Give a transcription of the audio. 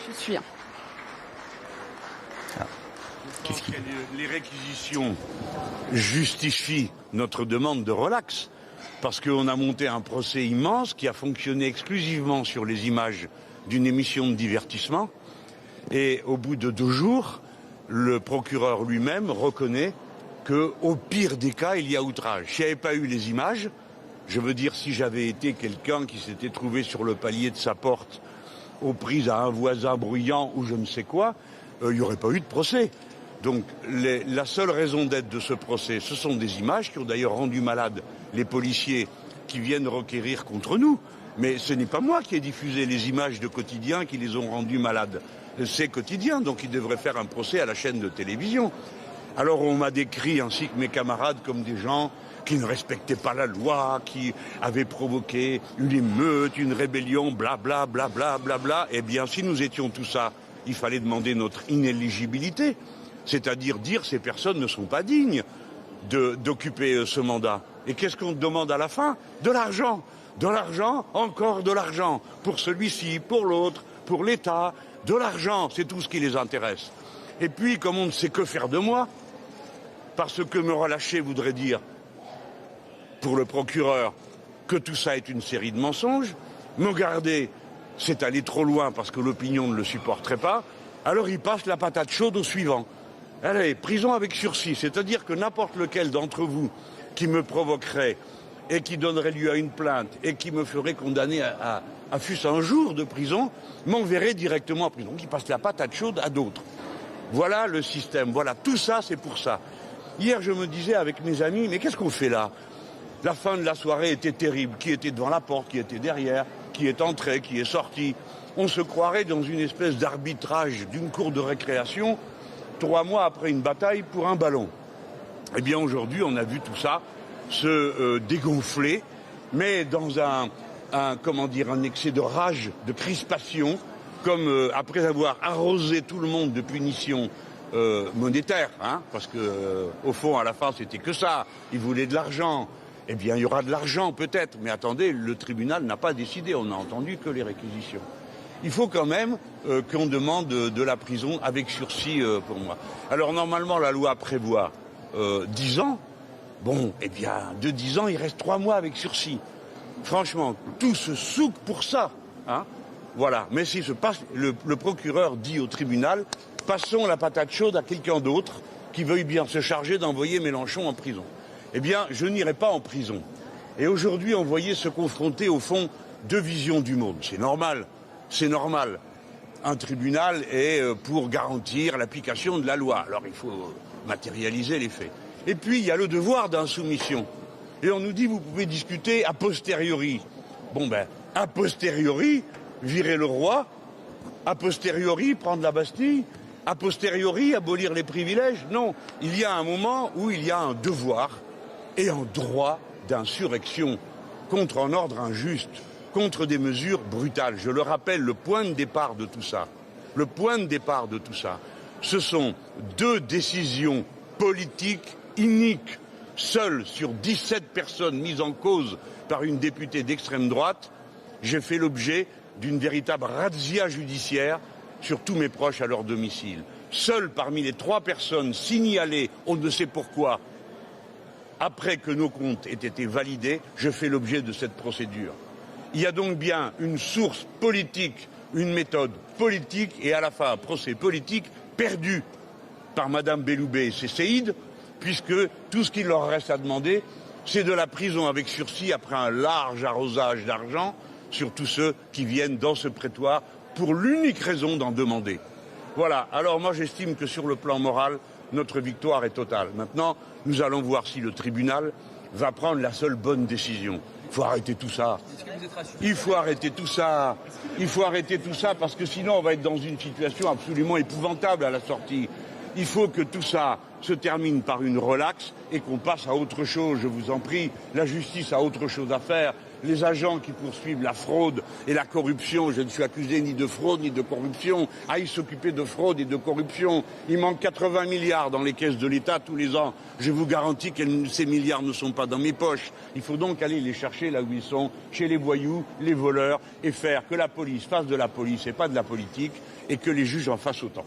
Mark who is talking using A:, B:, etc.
A: Je suis.
B: Les réquisitions justifient notre demande de relax, parce qu'on a monté un procès immense qui a fonctionné exclusivement sur les images d'une émission de divertissement. Et au bout de 2 jours, le procureur lui-même reconnaît qu'au pire des cas, il y a outrage. S'il n'y avait pas eu les images, je veux dire, si j'avais été quelqu'un qui s'était trouvé sur le palier de sa porte, aux prises à un voisin bruyant ou je ne sais quoi, il n'y aurait pas eu de procès. Donc la seule raison d'être de ce procès, ce sont des images qui ont d'ailleurs rendu malades les policiers qui viennent requérir contre nous. Mais ce n'est pas moi qui ai diffusé les images de Quotidien qui les ont rendus malades. C'est Quotidien, donc ils devraient faire un procès à la chaîne de télévision. Alors on m'a décrit, ainsi que mes camarades, comme des gens qui ne respectaient pas la loi, qui avaient provoqué une émeute, une rébellion, blabla, blabla, blabla. Eh bien, si nous étions tout ça, il fallait demander notre inéligibilité. C'est-à-dire dire ces personnes ne sont pas dignes d'occuper ce mandat. Et qu'est-ce qu'on demande à la fin? De l'argent. De l'argent, encore de l'argent. Pour celui-ci, pour l'autre, pour l'État. De l'argent, c'est tout ce qui les intéresse. Et puis, comme on ne sait que faire de moi, parce que me relâcher voudrait dire, pour le procureur, que tout ça est une série de mensonges, me garder, c'est aller trop loin parce que l'opinion ne le supporterait pas, alors il passe la patate chaude au suivant. Allez, prison avec sursis, c'est-à-dire que n'importe lequel d'entre vous qui me provoquerait et qui donnerait lieu à une plainte et qui me ferait condamner à fût-ce un jour de prison, m'enverrait directement en prison, qui passe la patate chaude à d'autres. Voilà le système, voilà, tout ça c'est pour ça. Hier je me disais avec mes amis, mais qu'est-ce qu'on fait là? La fin de la soirée était terrible, qui était devant la porte, qui était derrière, qui est entré, qui est sorti. On se croirait dans une espèce d'arbitrage d'une cour de récréation, 3 mois après une bataille pour un ballon. Eh bien aujourd'hui, on a vu tout ça se dégonfler, mais dans un excès de rage, de crispation, comme après avoir arrosé tout le monde de punitions monétaires, hein, parce que au fond, à la fin, c'était que ça. Ils voulaient de l'argent. Eh bien, il y aura de l'argent peut-être, mais attendez, le tribunal n'a pas décidé. On n'a entendu que les réquisitions. Il faut quand même qu'on demande de la prison avec sursis pour moi. Alors normalement, la loi prévoit 10 ans. Bon, eh bien, de 10 ans, il reste 3 mois avec sursis. Franchement, tout se souque pour ça. Hein, voilà. Mais si le procureur dit au tribunal, passons la patate chaude à quelqu'un d'autre qui veuille bien se charger d'envoyer Mélenchon en prison. Eh bien, je n'irai pas en prison. Et aujourd'hui, on voyait se confronter, au fond, 2 visions du monde. C'est normal. C'est normal. Un tribunal est pour garantir l'application de la loi. Alors il faut matérialiser les faits. Et puis il y a le devoir d'insoumission. Et on nous dit vous pouvez discuter a posteriori. Bon ben, a posteriori, virer le roi, a posteriori, prendre la Bastille, a posteriori, abolir les privilèges. Non, il y a un moment où il y a un devoir et un droit d'insurrection contre un ordre injuste, contre des mesures brutales. Je le rappelle, le point de départ de tout ça, ce sont 2 décisions politiques iniques, seules sur 17 personnes mises en cause par une députée d'extrême droite. J'ai fait l'objet d'une véritable razzia judiciaire sur tous mes proches à leur domicile. Seule parmi les 3 personnes signalées, on ne sait pourquoi, après que nos comptes aient été validés, je fais l'objet de cette procédure. Il y a donc bien une source politique, une méthode politique et à la fin un procès politique perdu par Madame Belloubet et ses séides, puisque tout ce qu'il leur reste à demander, c'est de la prison avec sursis après un large arrosage d'argent sur tous ceux qui viennent dans ce prétoire pour l'unique raison d'en demander. Voilà, alors moi j'estime que sur le plan moral, notre victoire est totale. Maintenant, nous allons voir si le tribunal va prendre la seule bonne décision. Il faut arrêter tout ça. Il faut arrêter tout ça. Il faut arrêter tout ça parce que sinon on va être dans une situation absolument épouvantable à la sortie. Il faut que tout ça se termine par une relaxe et qu'on passe à autre chose, je vous en prie. La justice a autre chose à faire les agents qui poursuivent la fraude et la corruption, je ne suis accusé ni de fraude ni de corruption, aillent s'occuper de fraude et de corruption. Il manque 80 milliards dans les caisses de l'État tous les ans. Je vous garantis que ces milliards ne sont pas dans mes poches. Il faut donc aller les chercher là où ils sont, chez les voyous, les voleurs, et faire que la police fasse de la police et pas de la politique, et que les juges en fassent autant.